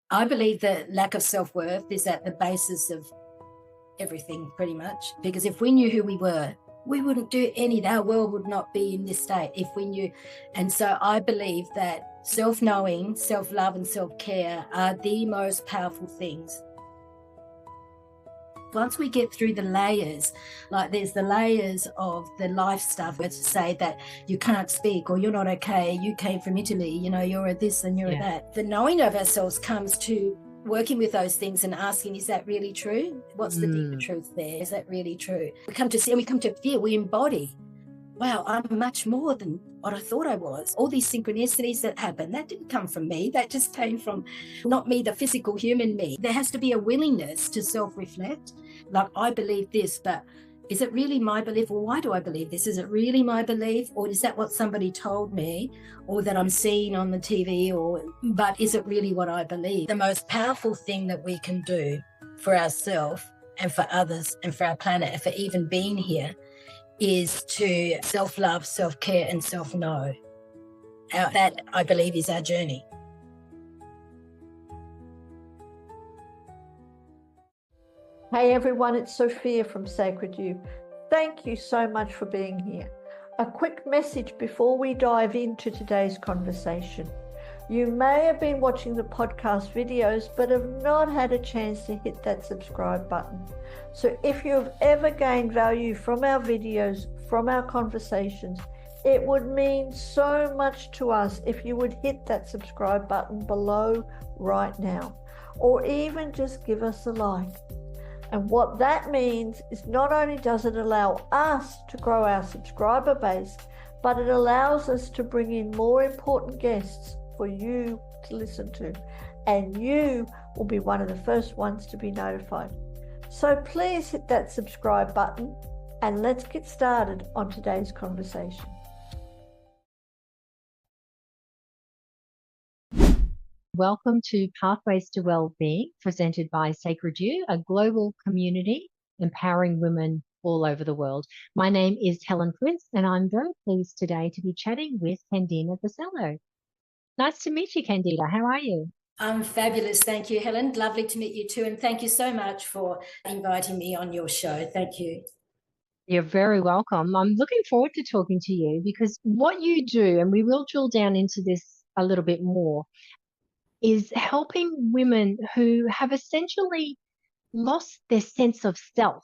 I believe that lack of self-worth is at the basis of everything, pretty much. Because if we knew who we were, we wouldn't do any, our world would not be in this state if we knew. And so I believe that self-knowing, self-love and self-care are the most powerful things. Once we get through the layers, like there's the layers of the life stuff, where to say that you can't speak or you're not okay, you came from Italy, you're a this and you're a that. The knowing of ourselves comes to working with those things and asking, is that really true? What's the deeper truth there? Is that really true? We come to see and we come to feel, we embody, wow, I'm much more than what I thought I was. All these synchronicities that happen, that didn't come from me. That just came from not me, the physical human me. There has to be a willingness to self-reflect. Like, I believe this, but is it really my belief? Or why do I believe this? Is it really my belief? Or is that what somebody told me, or that I'm seeing on the TV? But is it really what I believe? The most powerful thing that we can do for ourselves and for others and for our planet and for even being here is to self-love, self-care and self-know. That, I believe, is our journey. Hey everyone, it's Sophia from Sacred You. Thank you so much for being here. A quick message before we dive into today's conversation. You may have been watching the podcast videos but have not had a chance to hit that subscribe button. So if you have ever gained value from our videos, from our conversations, it would mean so much to us if you would hit that subscribe button below right now, or even just give us a like. And what that means is not only does it allow us to grow our subscriber base, but it allows us to bring in more important guests for you to listen to. And you will be one of the first ones to be notified. So please hit that subscribe button and let's get started on today's conversation. Welcome to Pathways to Wellbeing, presented by Sacred You, a global community empowering women all over the world. My name is Helen Prince, and I'm very pleased today to be chatting with Candida Vassallo. Nice to meet you, Candida. How are you? I'm fabulous. Thank you, Helen. Lovely to meet you too. And thank you so much for inviting me on your show. Thank you. You're very welcome. I'm looking forward to talking to you because what you do, and we will drill down into this a little bit more, is helping women who have essentially lost their sense of self.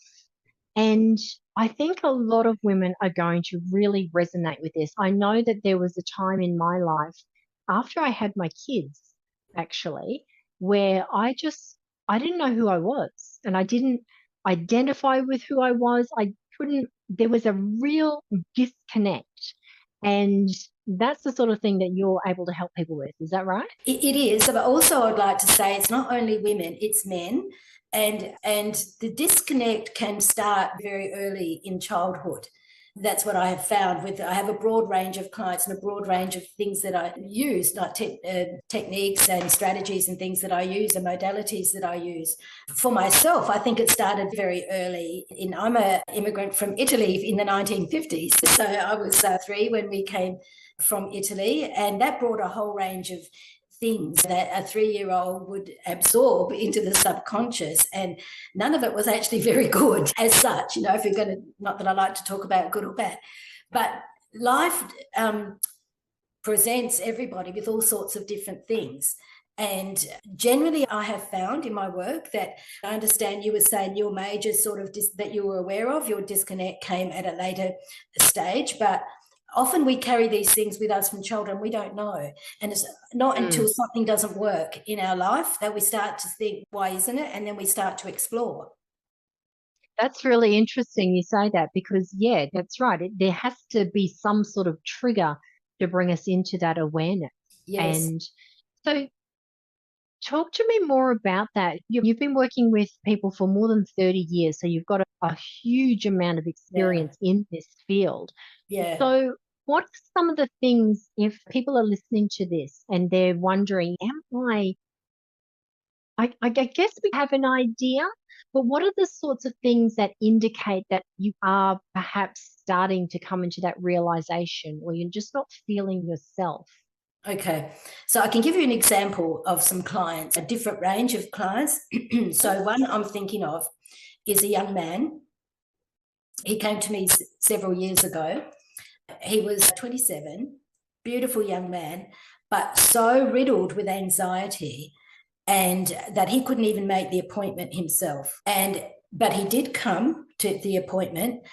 And I think a lot of women are going to really resonate with this. I know that there was a time in my life after I had my kids, actually, where I didn't know who I was and I didn't identify with who I was. There was a real disconnect. And that's the sort of thing that you're able to help people with. Is that right? It is. But also I'd like to say it's not only women, it's men. And the disconnect can start very early in childhood. That's what I have found. I have a broad range of clients and a broad range of things that I use, like techniques and strategies and things that I use and modalities that I use. For myself, I think it started very early. I'm an immigrant from Italy in the 1950s. So I was 3 when we came from Italy, and that brought a whole range of things that a 3-year-old would absorb into the subconscious, and none of it was actually very good as such, if you're going to, not that I like to talk about good or bad, but life presents everybody with all sorts of different things. And generally I have found in my work that, I understand you were saying your major sort of that you were aware of, your disconnect came at a later stage, but often we carry these things with us from children, we don't know. And it's not until something doesn't work in our life that we start to think, why isn't it? And then we start to explore. That's really interesting you say that because, yeah, that's right. There has to be some sort of trigger to bring us into that awareness. Yes. And so talk to me more about that. You've been working with people for more than 30 years, so you've got a huge amount of experience in this field. Yeah. So what are some of the things, if people are listening to this and they're wondering, I guess we have an idea, but what are the sorts of things that indicate that you are perhaps starting to come into that realization or you're just not feeling yourself? Okay. So I can give you an example of some clients, a different range of clients. So one I'm thinking of is a young man. He came to me several years ago. He was 27, beautiful young man, but so riddled with anxiety and that he couldn't even make the appointment himself. But he did come to the appointment,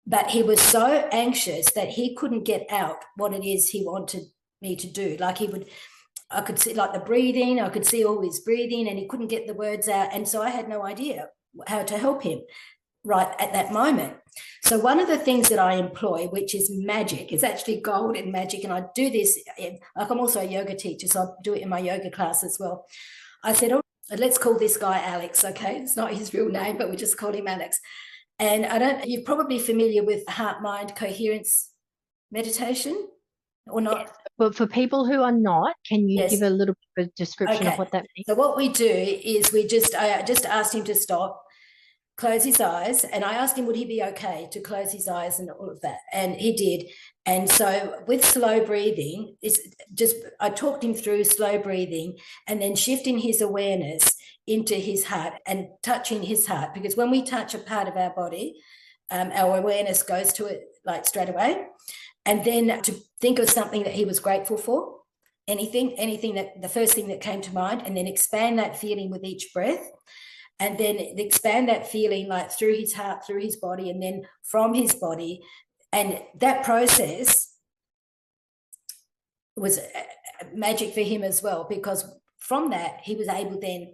but he was so anxious that he couldn't get out what it is he wanted me to do. Like I could see like the breathing, I could see all his breathing, and he couldn't get the words out. And so I had no idea how to help him right at that moment. So one of the things that I employ, which is magic, it's actually gold in magic, and I do this, like I'm also a yoga teacher, so I do it in my yoga class as well. I said, oh, let's call this guy Alex, okay? It's not his real name, but we just call him Alex. And you're probably familiar with heart-mind coherence meditation or not? Yes. But for people who are not, can you give a little bit of a description of what that means? So what we do is I just asked him to stop, close his eyes, and I asked him would he be okay to close his eyes and all of that, and he did. And so with slow breathing, I talked him through slow breathing and then shifting his awareness into his heart and touching his heart, because when we touch a part of our body, our awareness goes to it like straight away. And then to think of something that he was grateful for, anything that the first thing that came to mind, and then expand that feeling with each breath. And then expand that feeling like through his heart, through his body, and then from his body. And that process was magic for him as well, because from that, he was able then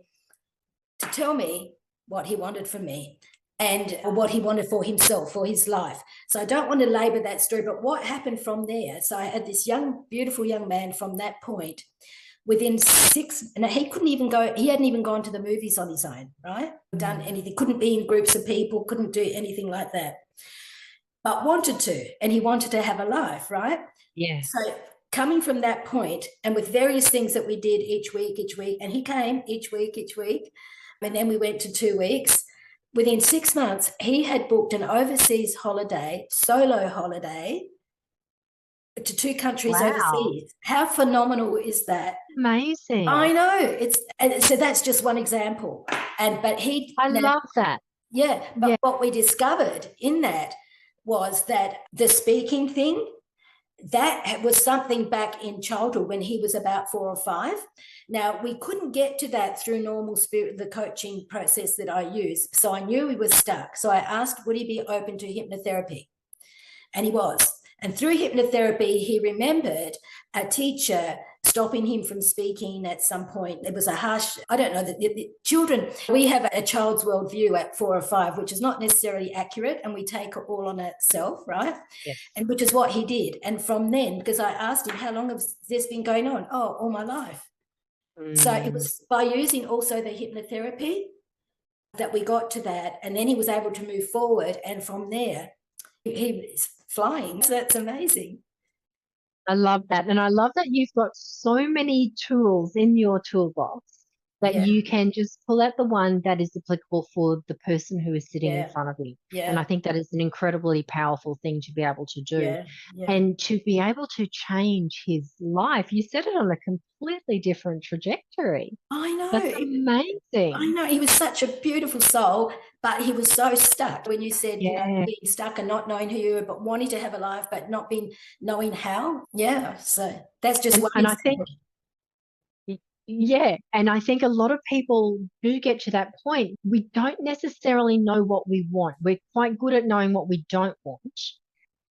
to tell me what he wanted from me and what he wanted for himself, for his life. So I don't want to labor that story, but what happened from there? So I had this beautiful young man from that point. Within 6, and he hadn't even gone to the movies on his own, right? Done anything, couldn't be in groups of people, couldn't do anything like that, but wanted to, and he wanted to have a life, right? Yeah. So coming from that point, and with various things that we did each week, and he came each week, and then we went to 2 weeks. Within 6 months, he had booked an overseas holiday, solo holiday, to 2 countries overseas. How phenomenal is that? Amazing. I know. So that's just one example. I love that. Yeah. But what we discovered in that was that the speaking thing, that was something back in childhood when he was about 4 or 5. Now, we couldn't get to that through normal the coaching process that I use. So I knew he was stuck. So I asked, would he be open to hypnotherapy? And he was. And through hypnotherapy, he remembered a teacher stopping him from speaking at some point. It was a harsh, I don't know, the children, we have a child's worldview at 4 or 5, which is not necessarily accurate, and we take it all on itself, right? Yes. And which is what he did. And from then, because I asked him, how long has this been going on? Oh, all my life. So it was by using also the hypnotherapy that we got to that, and then he was able to move forward, and from there, he was flying. So that's amazing. I love that. And I love that you've got so many tools in your toolbox that you can just pull out the one that is applicable for the person who is sitting in front of you. Yeah. And I think that is an incredibly powerful thing to be able to do. Yeah. And to be able to change his life. You set it on a completely different trajectory. I know. That's amazing. I know. He was such a beautiful soul, but he was so stuck. When you said, being stuck and not knowing who you were, but wanting to have a life, but not knowing how. Yeah. So that's just one. And I think, and I think a lot of people do get to that point. We don't necessarily know what we want. We're quite good at knowing what we don't want.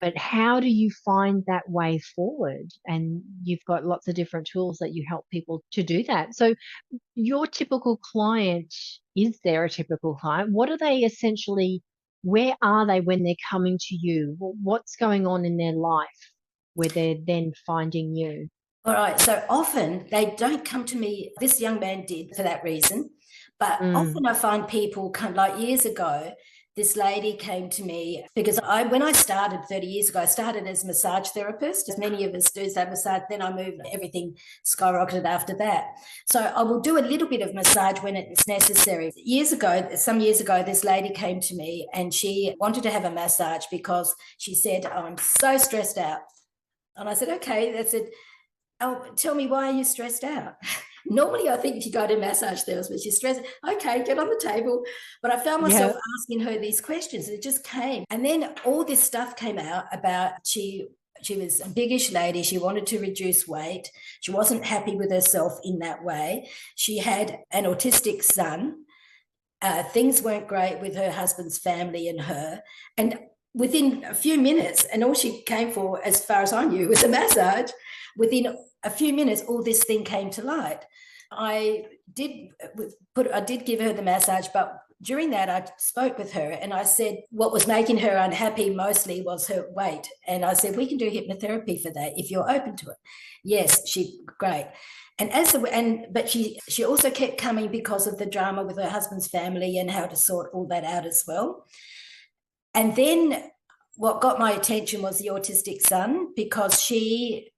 But how do you find that way forward? And you've got lots of different tools that you help people to do that. So your typical client, is there a typical client? What are they essentially, where are they when they're coming to you? What's going on in their life where they're then finding you? All right. So often they don't come to me. This young man did for that reason. But often I find people come, like years ago, this lady came to me because when I started 30 years ago, I started as a massage therapist, as many of us do, that massage, then I moved, everything skyrocketed after that. So I will do a little bit of massage when it's necessary. Some years ago, this lady came to me and she wanted to have a massage because she said, I'm so stressed out. And I said, okay, that's it. oh, tell me, why are you stressed out? Normally, I think if you go to massage therapist, you're stressed. Okay, get on the table. But I found myself asking her these questions, and it just came. And then all this stuff came out about she was a biggish lady. She wanted to reduce weight. She wasn't happy with herself in that way. She had an autistic son. Things weren't great with her husband's family and her. And within a few minutes, and all she came for, as far as I knew, was a massage. Within a few minutes, all this thing came to light. I did give her the massage, but during that, I spoke with her and I said what was making her unhappy mostly was her weight. And I said, we can do hypnotherapy for that if you're open to it. Yes, great. But she also kept coming because of the drama with her husband's family and how to sort all that out as well. And then what got my attention was the autistic son, because she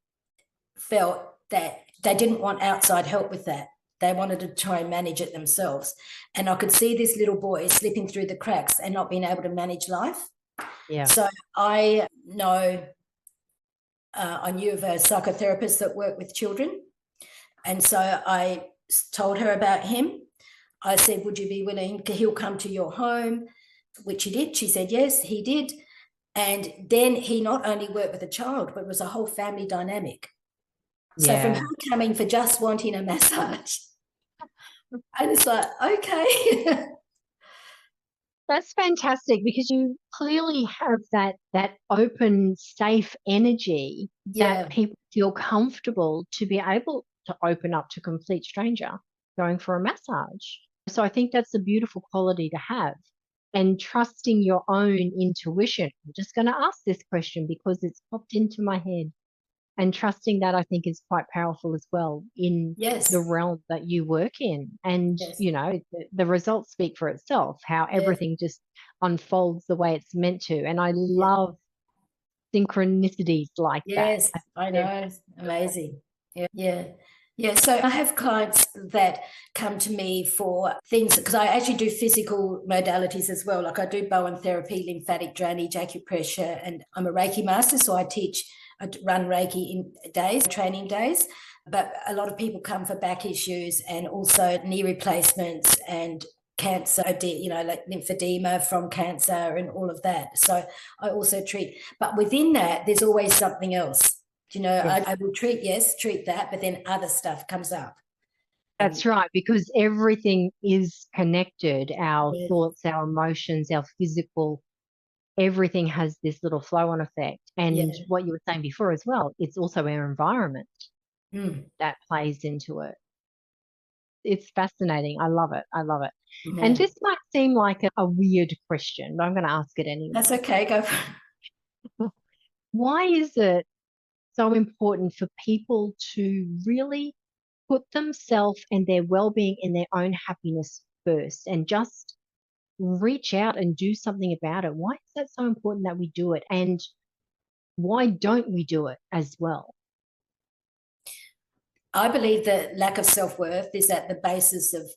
felt that they didn't want outside help with that. They wanted to try and manage it themselves. And I could see this little boy slipping through the cracks and not being able to manage life. Yeah. So I knew of a psychotherapist that worked with children. And so I told her about him. I said, would you be willing? He'll come to your home, which he did. She said, yes, he did. And then he not only worked with a child, but it was a whole family dynamic. So from her coming for just wanting a massage, and it's like, okay. That's fantastic, because you clearly have that open, safe energy that people feel comfortable to be able to open up to a complete stranger going for a massage. So I think that's a beautiful quality to have. And trusting your own intuition. I'm just going to ask this question because it's popped into my head. And trusting that, I think, is quite powerful as well in the realm that you work in. And, you know, the results speak for itself, how everything just unfolds the way it's meant to. And I love synchronicities like that. Yes, I know. Amazing. Yeah. So I have clients that come to me for things, because I actually do physical modalities as well. Like I do Bowen therapy, lymphatic drainage, acupressure, and I'm a Reiki master. So I run Reiki in training days. But a lot of people come for back issues and also knee replacements and cancer, like lymphedema from cancer and all of that. So I also treat, but within that, there's always something else. I will treat that, but then other stuff comes up. That's right, because everything is connected. Our thoughts, our emotions, our physical, everything has this little flow-on effect. And what you were saying before as well, it's also our environment that plays into it. It's fascinating. I love it. Yeah. And this might seem like a weird question, but I'm going to ask it anyway. That's okay. Go for it. Why is it so important for people to really put themselves and their well-being and their own happiness first and just reach out and do something about it? Why is that so important that we do it? And why don't we do it as well? I believe that lack of self-worth is at the basis of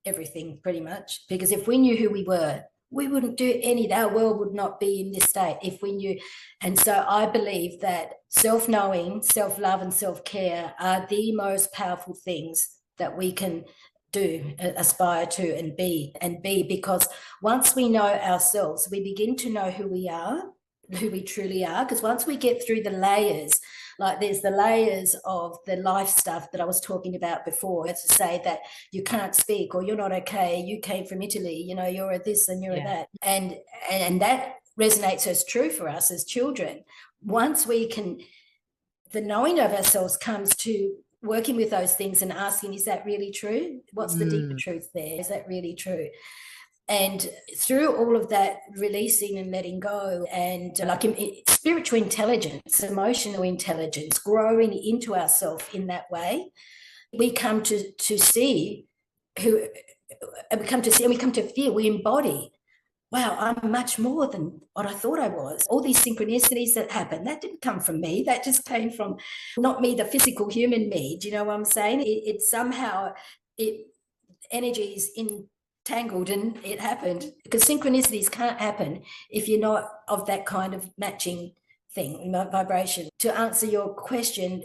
everything, pretty much. Because if we knew who we were, we wouldn't do our world would not be in this state if we knew. And so I believe that self-knowing, self-love and self-care are the most powerful things that we can do, aspire to and be, because once we know ourselves, we begin to know who we are, who we truly are. Because once we get through the layers, like there's the layers of the life stuff that I was talking about before, to say that you can't speak or you're not okay, you came from Italy, you're a this and you're a that. And that resonates as true for us as children. Once we can, the knowing of ourselves comes to working with those things and asking, is that really true? What's the deeper truth there? Is that really true? And through all of that releasing and letting go, and like spiritual intelligence, emotional intelligence, growing into ourselves in that way, we come to see who, and we come to feel, we embody, wow, I'm much more than what I thought I was. All these synchronicities that happen, that didn't come from me. That just came from not me, the physical human me. Do you know what I'm saying? It somehow, energies entangled and it happened. Because synchronicities can't happen if you're not of that kind of matching thing, vibration. To answer your question,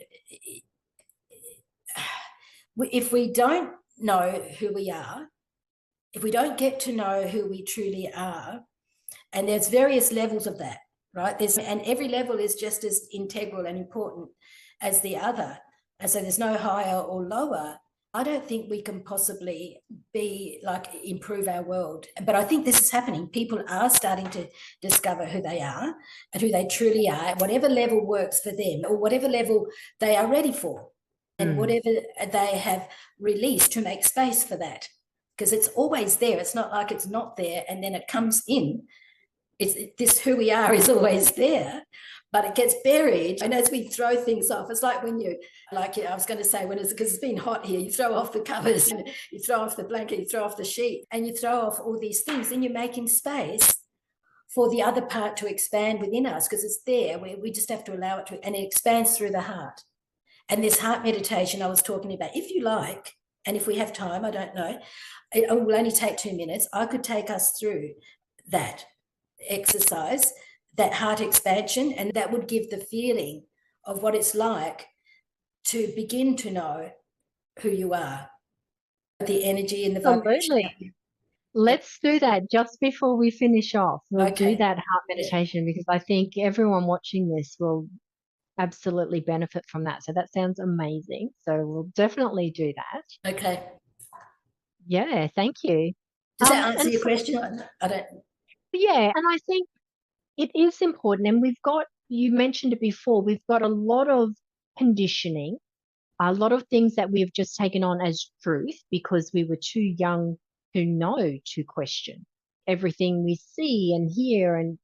if we don't know who we are, if we don't get to know who we truly are, and there's various levels of that, right? And every level is just as integral and important as the other. And so there's no higher or lower. I don't think we can possibly improve our world. But I think this is happening. People are starting to discover who they are and who they truly are, at whatever level works for them or whatever level they are ready for, and whatever they have released to make space for that. Because it's always there. It's not like it's not there and then it comes in. This who we are is always there, but it gets buried. And as we throw things off, it's like when I was going to say, because it's been hot here, you throw off the covers, and you throw off the blanket, you throw off the sheet, and you throw off all these things, then you're making space for the other part to expand within us, because it's there. We just have to allow it to, and it expands through the heart. And this heart meditation I was talking about, if you like, and if we have time, I don't know, it will only take 2 minutes. I could take us through that exercise, that heart expansion, and that would give the feeling of what it's like to begin to know who you are, the energy and the vibration. Absolutely. Let's do that just before we finish off. We'll do that heart meditation because I think everyone watching this will absolutely benefit from that. So that sounds amazing. So we'll definitely do that. Okay. Yeah, thank you. Does that answer your question? I don't. Yeah, and I think it is important. And you mentioned it before, we've got a lot of conditioning, a lot of things that we've just taken on as truth because we were too young to know to question. Everything we see and hear and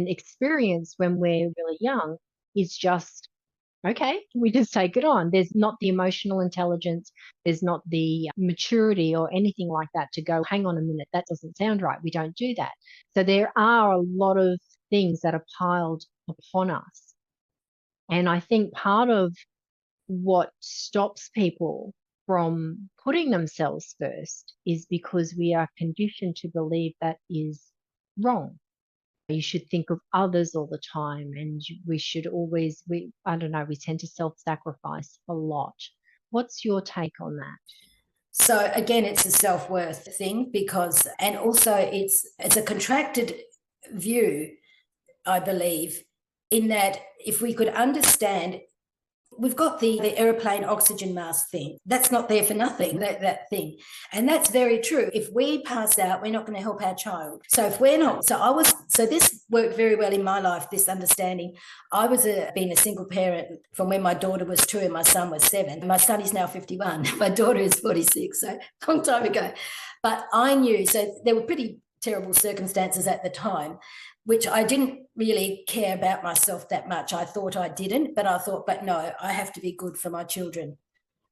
experience when we're really young is just, okay, we just take it on. There's not the emotional intelligence, there's not the maturity or anything like that to go, hang on a minute, that doesn't sound right. We don't do that. So there are a lot of things that are piled upon us. And I think part of what stops people from putting themselves first is because we are conditioned to believe that is wrong. You should think of others all the time, and we should always, we tend to self-sacrifice a lot. What's your take on that? So again, it's a self-worth thing and also it's a contracted view, I believe, in that if we could understand, we've got the airplane oxygen mask thing. That's not there for nothing, that thing. And that's very true. If we pass out, we're not going to help our child. So if we're not, so this worked very well in my life, this understanding. I was being a single parent from when my daughter was 2 and my son was 7. My son is now 51. My daughter is 46, so a long time ago. But I knew, so there were pretty terrible circumstances at the time, which I didn't really care about myself that much. I thought I didn't, but I thought, but no, I have to be good for my children,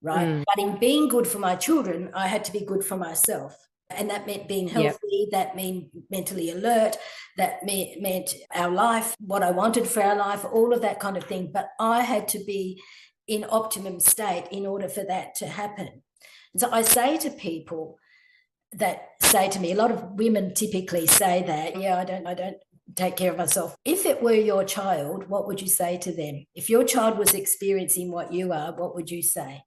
right? But in being good for my children, I had to be good for myself. And that meant being healthy, that meant mentally alert, that meant our life, what I wanted for our life, all of that kind of thing. But I had to be in optimum state in order for that to happen. And so I say to people that say to me, a lot of women typically say that, yeah, I don't take care of myself. If it were your child, what would you say to them? If your child was experiencing what you are, what would you say?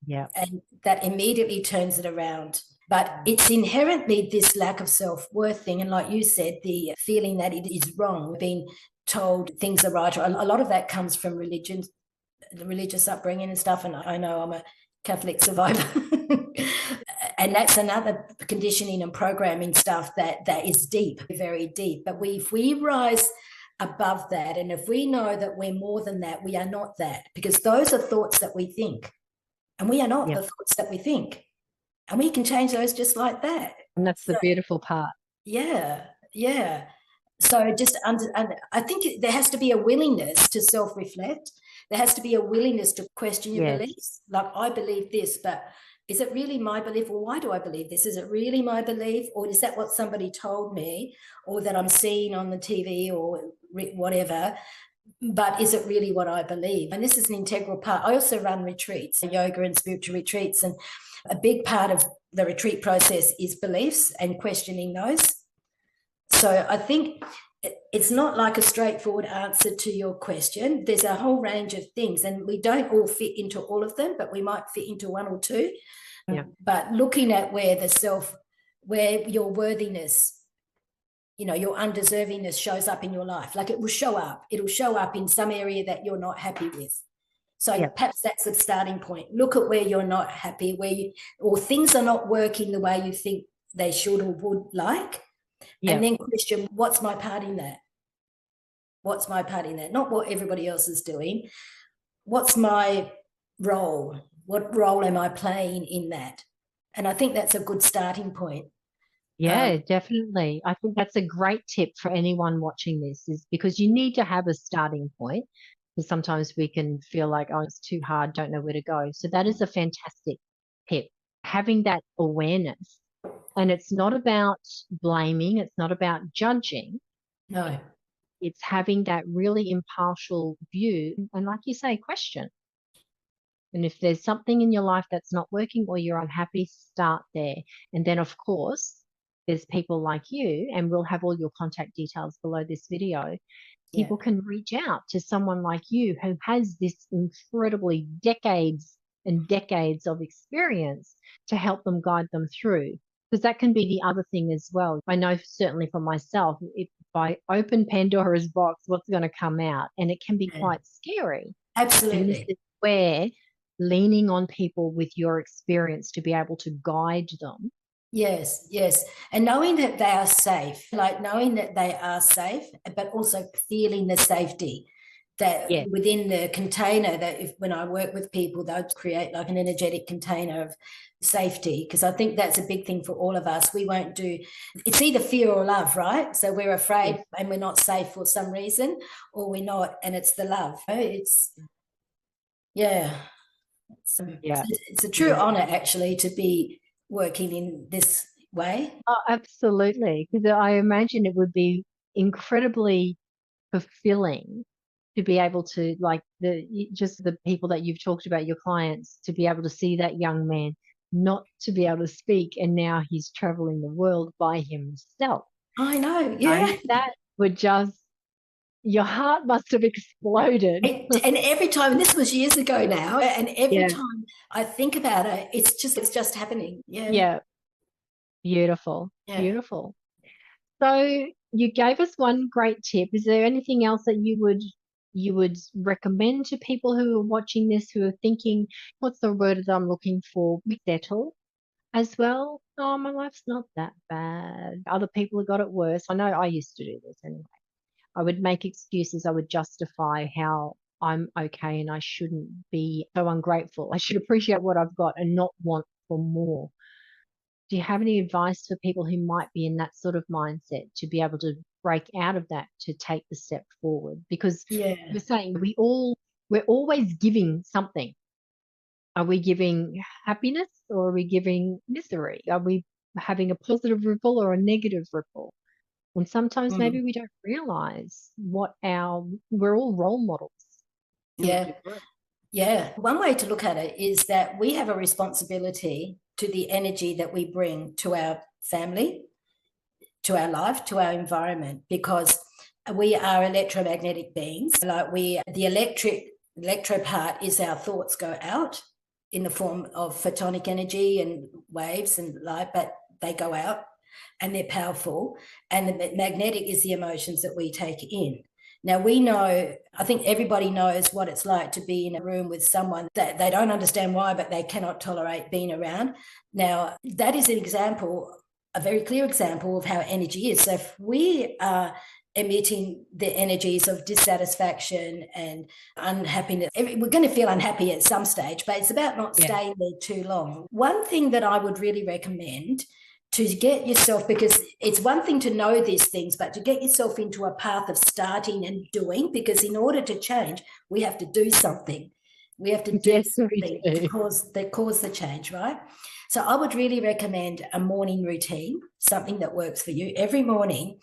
Yeah. And that immediately turns it around. But it's inherently this lack of self-worth thing. And like you said, the feeling that it is wrong, being told things are right. A lot of that comes from religion, the religious upbringing and stuff. And I know I'm a Catholic survivor. And that's another conditioning and programming stuff that is deep, very deep. But if we rise above that, and if we know that we're more than that, we are not that, because those are thoughts that we think, and we are not the thoughts that we think, and we can change those just like that. And that's the beautiful part. Yeah. So I think there has to be a willingness to self-reflect. There has to be a willingness to question your beliefs. Like, I believe this, but is it really my belief? Or why do I believe this? Is it really my belief? Or is that what somebody told me, or that I'm seeing on the TV or whatever? But is it really what I believe? And this is an integral part. I also run retreats, yoga and spiritual retreats. And a big part of the retreat process is beliefs and questioning those. So I think it's not like a straightforward answer to your question. There's a whole range of things, and we don't all fit into all of them, but we might fit into one or two. Yeah. But looking at where your worthiness, your undeservingness shows up in your life, like it'll show up in some area that you're not happy with. So perhaps that's the starting point. Look at where you're not happy, or things are not working the way you think they should or would like. And then question, what's my part in that? What's my part in that? Not what everybody else is doing. What's my role? What role am I playing in that? And I think that's a good starting point. Yeah, definitely. I think that's a great tip for anyone watching this, is because you need to have a starting point, because sometimes we can feel like, oh, it's too hard, don't know where to go. So that is a fantastic tip, having that awareness. And it's not about blaming, it's not about judging. No. It's having that really impartial view. And like you say, question. And if there's something in your life that's not working or you're unhappy, start there. And then, of course, there's people like you, and we'll have all your contact details below this video. People can reach out to someone like you who has this incredibly decades and decades of experience to help them, guide them through. Because that can be the other thing as well. I know certainly for myself, if I open Pandora's box, what's going to come out? And it can be quite scary. Absolutely. And this is where leaning on people with your experience to be able to guide them. Yes. And knowing that they are safe, but also feeling the safety that within the container, that when I work with people, they'll create like an energetic container of safety, because I think that's a big thing for all of us. It's either fear or love, right? So we're afraid and we're not safe for some reason, or we're not, and it's the love. It's a true honor actually to be working in this way. Oh, absolutely. Because I imagine it would be incredibly fulfilling to be able to, like, the people that you've talked about, your clients, to be able to see that young man not to be able to speak, and now he's traveling the world by himself. I know, yeah. That would just, your heart must have exploded. And every time, and this was years ago now, and every time I think about it, it's just happening. Yeah. Beautiful. Beautiful. So you gave us one great tip. Is there anything else that you would recommend to people who are watching this, who are thinking, what's the word that I'm looking for? Settle as well. Oh, my life's not that bad. Other people have got it worse. I know I used to do this anyway. I would make excuses. I would justify how I'm okay and I shouldn't be so ungrateful. I should appreciate what I've got and not want for more. Do you have any advice for people who might be in that sort of mindset to be able to break out of that, to take the step forward? Because you're saying we're always giving something. Are we giving happiness, or are we giving misery? Are we having a positive ripple or a negative ripple? And sometimes maybe we don't realize we're all role models. Yeah. One way to look at it is that we have a responsibility to the energy that we bring to our family, to our life, to our environment, because we are electromagnetic beings. Like the electro part is our thoughts go out in the form of photonic energy and waves and light, but they go out and they're powerful. And the magnetic is the emotions that we take in. Now, I think everybody knows what it's like to be in a room with someone that they don't understand why, but they cannot tolerate being around. Now, that is an example, a very clear example of how energy is. So if we are emitting the energies of dissatisfaction and unhappiness, we're going to feel unhappy at some stage, but it's about not staying there too long. One thing that I would really recommend to get yourself, because it's one thing to know these things, but to get yourself into a path of starting and doing, because in order to change, we have to do something. We have to do something to cause the change, right? So I would really recommend a morning routine, something that works for you every morning.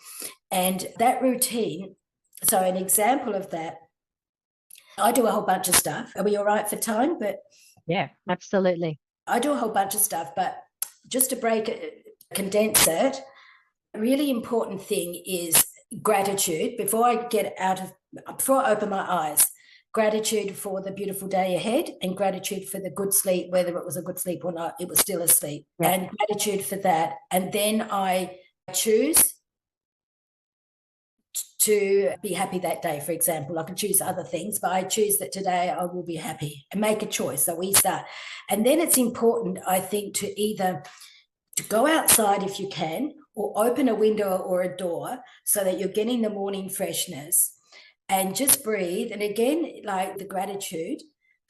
And that routine, so an example of that, I do a whole bunch of stuff. Are we all right for time? But yeah, absolutely. I do a whole bunch of stuff, but just to condense it, a really important thing is gratitude before I open my eyes. Gratitude for the beautiful day ahead, and gratitude for the good sleep, whether it was a good sleep or not, it was still a sleep. Yeah. And gratitude for that. And then I choose to be happy that day. For example, I can choose other things, but I choose that today I will be happy, and make a choice. So we start. And then it's important, I think, to either to go outside if you can, or open a window or a door so that you're getting the morning freshness, and just breathe. And again, like the gratitude,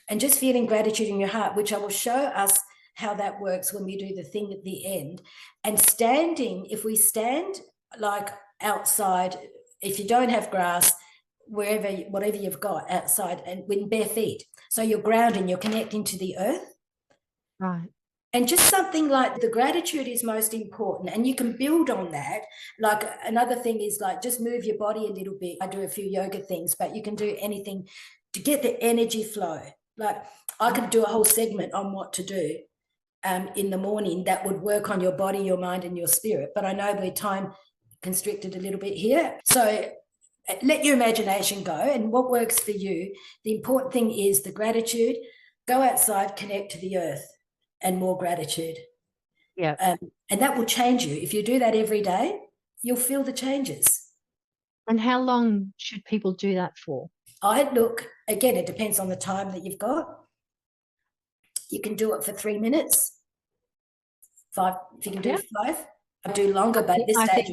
and just feeling gratitude in your heart, which I will show us how that works when we do the thing at the end. And standing, if we stand like outside, if you don't have grass, whatever you've got outside, and with bare feet, so you're grounding, you're connecting to the earth. Right. And just something like the gratitude is most important, and you can build on that. Like another thing is like just move your body a little bit. I do a few yoga things, but you can do anything to get the energy flow. Like I could do a whole segment on what to do in the morning that would work on your body, your mind, and your spirit. But I know we're time constricted a little bit here. So let your imagination go, and what works for you. The important thing is the gratitude. Go outside, connect to the earth, and more gratitude. Yeah. And that will change you. If you do that every day, you'll feel the changes. And how long should people do that for? Again, it depends on the time that you've got. You can do it for 3 minutes. 5, if you can do 5. I do longer, but at this stage,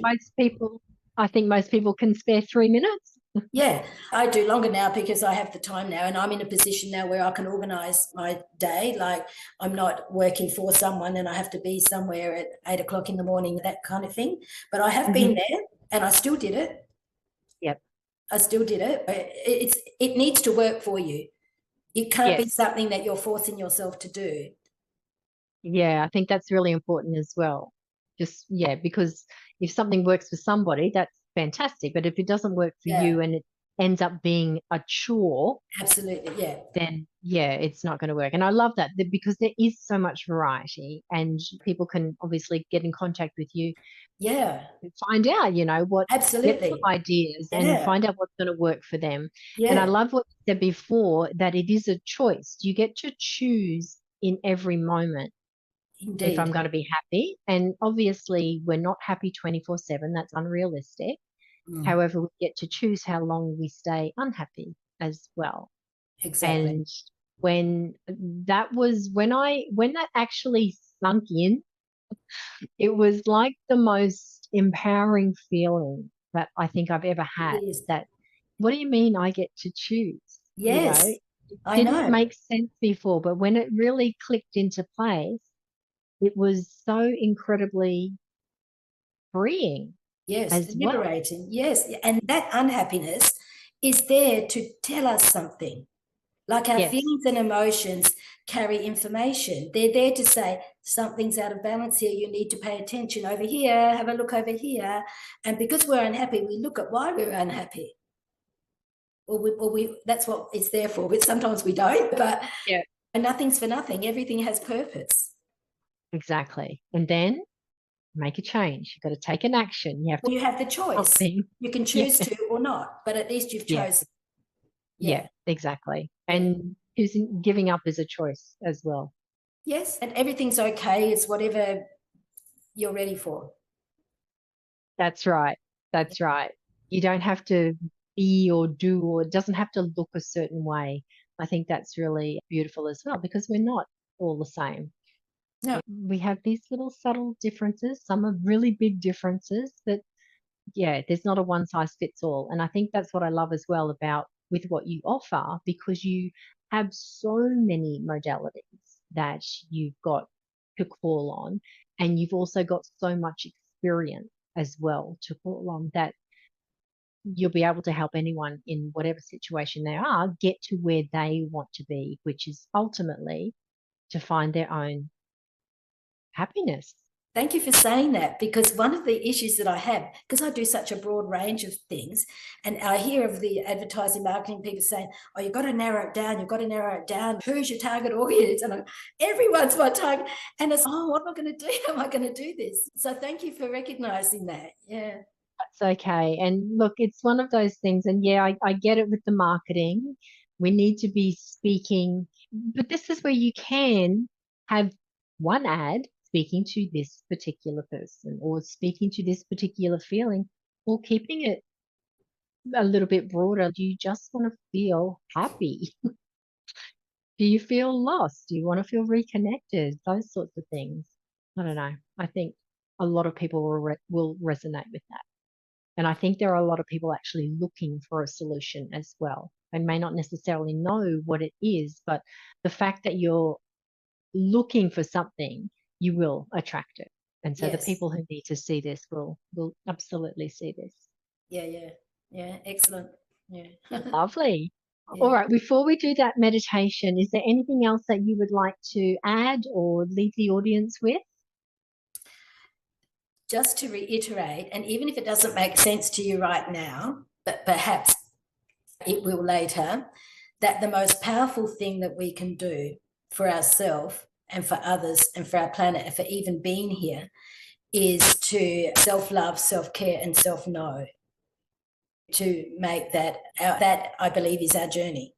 I think most people can spare 3 minutes. Yeah, I do longer now because I have the time now, and I'm in a position now where I can organise my day. Like I'm not working for someone and I have to be somewhere at 8 o'clock in the morning, that kind of thing. But I have been there, and I still did it. Yep. I still did it. It needs to work for you. It can't be something that you're forcing yourself to do. Yeah, I think that's really important as well. Because if something works for somebody, that's fantastic. But if it doesn't work for you and it ends up being a chore, absolutely, then it's not going to work. And I love that because there is so much variety, and people can obviously get in contact with you. Yeah. And find out, what absolutely get some ideas and find out what's going to work for them. And I love what you said before, that it is a choice. You get to choose in every moment. Indeed. If I'm going to be happy. And obviously we're not happy 24/7. That's unrealistic. However, we get to choose how long we stay unhappy as well. Exactly. And when that actually sunk in, it was like the most empowering feeling that I think I've ever had. That, what do you mean I get to choose? Yes, it didn't make sense before, but when it really clicked into place, it was so incredibly freeing. Yes, liberating. Well. Yes, and that unhappiness is there to tell us something. Like our feelings and emotions carry information. They're there to say something's out of balance here. You need to pay attention over here. Have a look over here. And because we're unhappy, we look at why we're unhappy. Or that's what it's there for. But sometimes we don't. But nothing's for nothing. Everything has purpose. Exactly. And then make a change. You've got to take an action. You have the choice. You can choose to or not, but at least you've chosen. Yeah, exactly. And giving up is a choice as well. Yes, and everything's okay. It's whatever you're ready for. That's right. That's right. You don't have to be or do, or it doesn't have to look a certain way. I think that's really beautiful as well, because we're not all the same. No. We have these little subtle differences. Some are really big differences, but there's not a one size fits all. And I think that's what I love as well about with what you offer, because you have so many modalities that you've got to call on, and you've also got so much experience as well to call on, that you'll be able to help anyone in whatever situation they are get to where they want to be, which is ultimately to find their own happiness. Thank you for saying that, because one of the issues that I have, because I do such a broad range of things, and I hear of the advertising marketing people saying, oh, you've got to narrow it down. You've got to narrow it down. Who's your target audience? And everyone's my target. And it's, what am I going to do? How am I going to do this? So thank you for recognizing that. Yeah. That's okay. And look, it's one of those things. And yeah, I get it with the marketing. We need to be speaking, but this is where you can have one ad speaking to this particular person or speaking to this particular feeling or keeping it a little bit broader. Do you just want to feel happy? Do you feel lost? Do you want to feel reconnected? Those sorts of things. I don't know. I think a lot of people will resonate with that. And I think there are a lot of people actually looking for a solution as well. They may not necessarily know what it is, but the fact that you're looking for something, you will attract it. And so the Yes. people who need to see this will absolutely see this. Yeah. Excellent. Yeah. Lovely. Yeah. All right, before we do that meditation, is there anything else that you would like to add or leave the audience with? Just to reiterate, and even if it doesn't make sense to you right now, but perhaps it will later, that the most powerful thing that we can do for ourselves and for others and for our planet and for even being here is to self-love, self-care, and self-know, to make that I believe is our journey.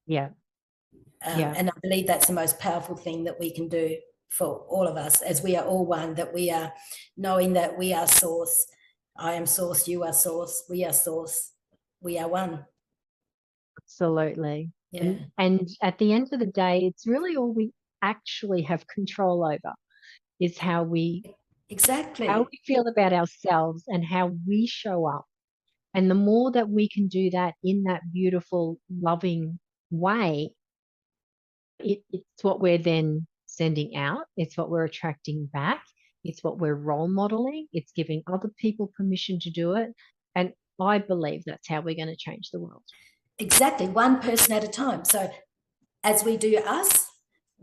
Yeah. Yeah. And I believe that's the most powerful thing that we can do for all of us, as we are all one, that we are knowing that we are source. I am source, you are source, we are source, we are one. Absolutely. Yeah. And at the end of the day, it's really all we actually have control over is how we Exactly. feel about ourselves and how we show up. And the more that we can do that in that beautiful, loving way, it's what we're then sending out. It's what we're attracting back. It's what we're role modeling. It's giving other people permission to do it. And I believe that's how we're going to change the world. Exactly. One person at a time. So as we do us,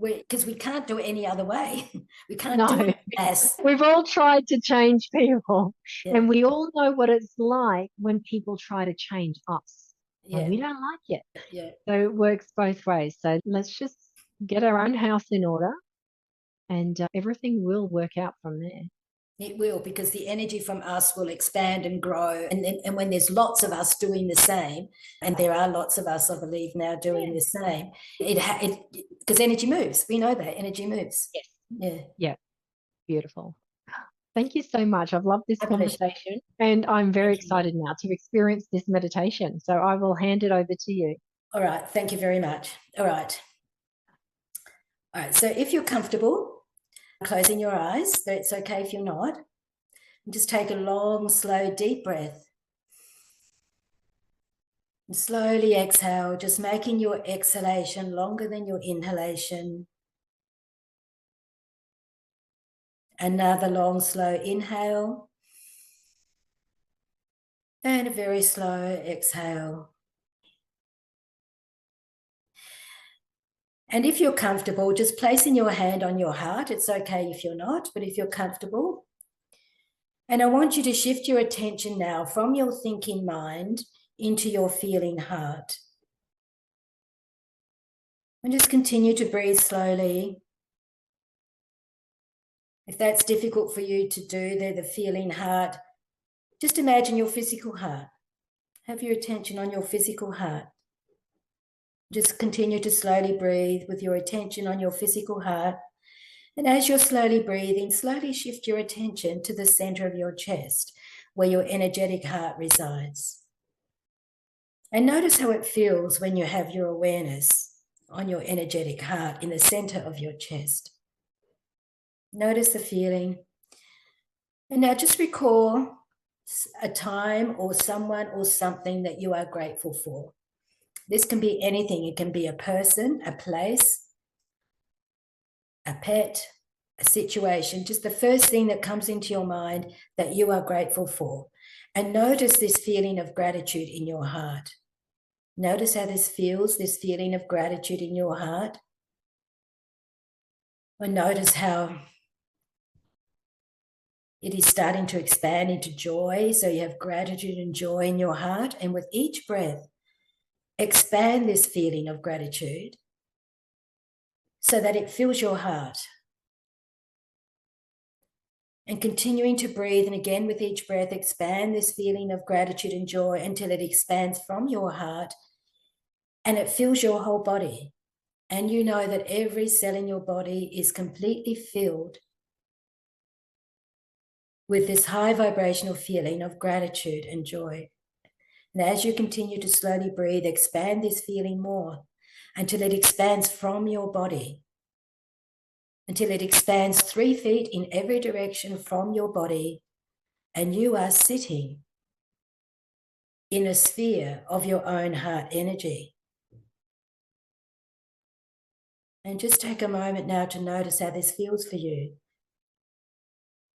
because we can't do it any other way. We can't do No, it as. we've all tried to change people, Yeah. and we all know what it's like when people try to change us, and Yeah. we don't like it. Yeah. So it works both ways. So let's just get our own house in order, and everything will work out from there. It will, because the energy from us will expand and grow. And when there's lots of us doing the same, and there are lots of us, I believe, now doing the same, because energy moves. We know that energy moves. Yes. Yeah. Yeah. Beautiful. Thank you so much. I've loved this My pleasure. conversation, and I'm very Thank you. excited now to experience this meditation. So I will hand it over to you. All right. Thank you very much. All right. All right. So if you're comfortable, closing your eyes, but it's okay if you're not. And just take a long, slow, deep breath. And slowly exhale, just making your exhalation longer than your inhalation. Another long, slow inhale. And a very slow exhale. And if you're comfortable, just placing your hand on your heart. It's okay if you're not, but if you're comfortable. And I want you to shift your attention now from your thinking mind into your feeling heart. And just continue to breathe slowly. If that's difficult for you to do, the feeling heart, just imagine your physical heart. Have your attention on your physical heart. Just continue to slowly breathe with your attention on your physical heart. And as you're slowly breathing, slowly shift your attention to the center of your chest, where your energetic heart resides. And notice how it feels when you have your awareness on your energetic heart in the center of your chest. Notice the feeling. And now just recall a time or someone or something that you are grateful for. This can be anything. It can be a person, a place, a pet, a situation, just the first thing that comes into your mind that you are grateful for. And notice this feeling of gratitude in your heart. Notice how this feels, this feeling of gratitude in your heart. Or notice how it is starting to expand into joy. So you have gratitude and joy in your heart. And with each breath, expand this feeling of gratitude so that it fills your heart. And continuing to breathe, and again with each breath, expand this feeling of gratitude and joy until it expands from your heart and it fills your whole body. And you know that every cell in your body is completely filled with this high vibrational feeling of gratitude and joy. And as you continue to slowly breathe, expand this feeling more until it expands from your body, until it expands 3 feet in every direction from your body, and you are sitting in a sphere of your own heart energy. And just take a moment now to notice how this feels for you,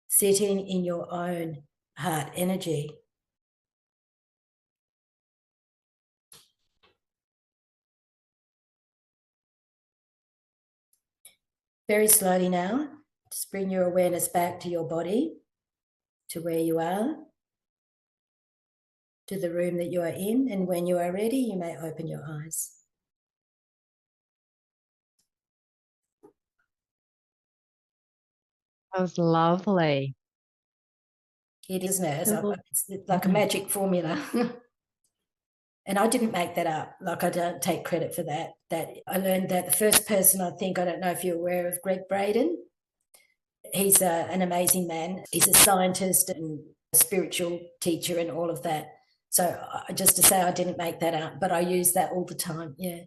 sitting in your own heart energy. Very slowly now, just bring your awareness back to your body, to where you are, to the room that you are in, and when you are ready, you may open your eyes. That was lovely. It is, isn't it? It's like a magic formula. And I didn't make that up. Like, I don't take credit for that. That I learned that the first person, I don't know if you're aware of Greg Braden. He's an amazing man. He's a scientist and a spiritual teacher and all of that. So just to say I didn't make that up, but I use that all the time. Yeah.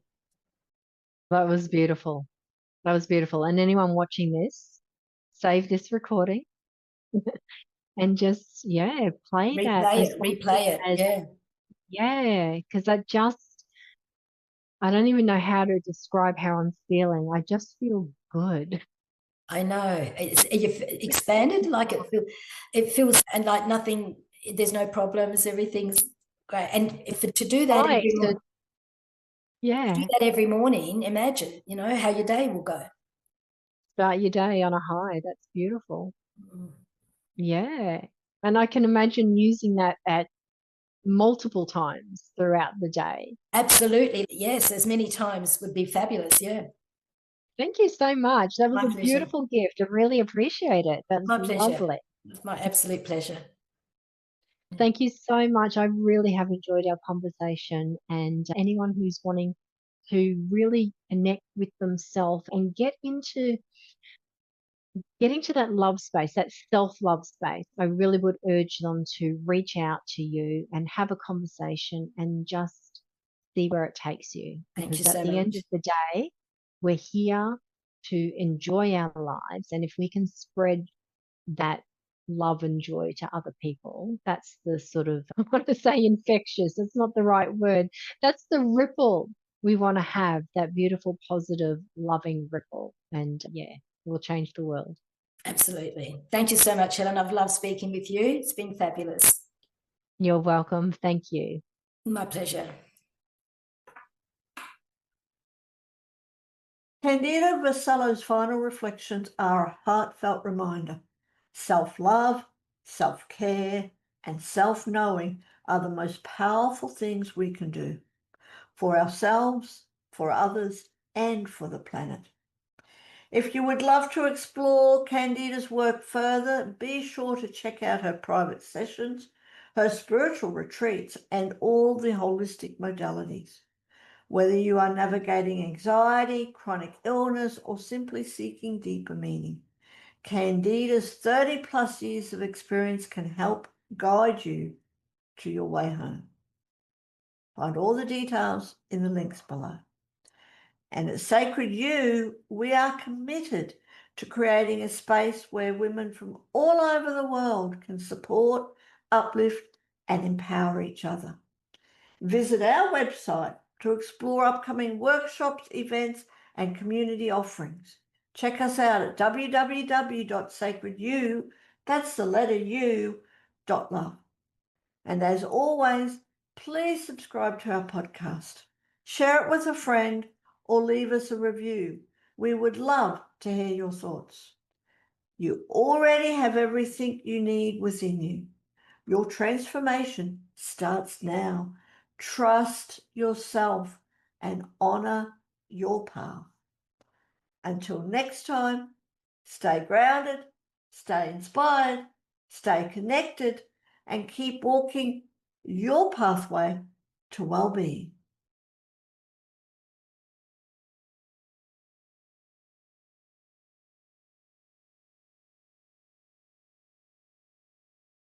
That was beautiful. That was beautiful. And anyone watching this, save this recording and just, play that as replay it. as, Yeah. because I don't even know how to describe how I'm feeling. I just feel good. I know. You've expanded, like it feels, and like nothing, there's no problems, everything's great. And to do that Right. every morning, Yeah. do that every morning, imagine, how your day will go. Start your day on a high. That's beautiful. Mm. Yeah. And I can imagine using that at multiple times throughout the day. Absolutely. Yes, as many times would be fabulous. Yeah. Thank you so much. That was My a pleasure. beautiful gift. I really appreciate it. That was My pleasure. lovely. It's my absolute pleasure. Thank you so much. I really have enjoyed our conversation. And anyone who's wanting to really connect with themselves and getting to that love space, that self-love space, I really would urge them to reach out to you and have a conversation and just see where it takes you. Thank you Because at so the end much. of the day, we're here to enjoy our lives. And if we can spread that love and joy to other people, that's the sort of, I want to say infectious, it's not the right word. That's the ripple we want to have, that beautiful, positive, loving ripple. And we'll change the world. Absolutely. Thank you so much, Helen. I've loved speaking with you. It's been fabulous. You're welcome. Thank you. My pleasure. Candida Vassallo's final reflections are a heartfelt reminder. Self-love, self-care, and self-knowing are the most powerful things we can do for ourselves, for others, and for the planet. If you would love to explore Candida's work further, be sure to check out her private sessions, her spiritual retreats, and all the holistic modalities. Whether you are navigating anxiety, chronic illness, or simply seeking deeper meaning, Candida's 30+ years of experience can help guide you to your way home. Find all the details in the links below. And at Sacred You, we are committed to creating a space where women from all over the world can support, uplift, and empower each other. Visit our website to explore upcoming workshops, events, and community offerings. Check us out at www.sacredu, that's the letter U, .love. And as always, please subscribe to our podcast. Share it with a friend or leave us a review. We would love to hear your thoughts. You already have everything you need within you. Your transformation starts now. Trust yourself and honor your path. Until next time, stay grounded, stay inspired, stay connected, and keep walking your pathway to well-being.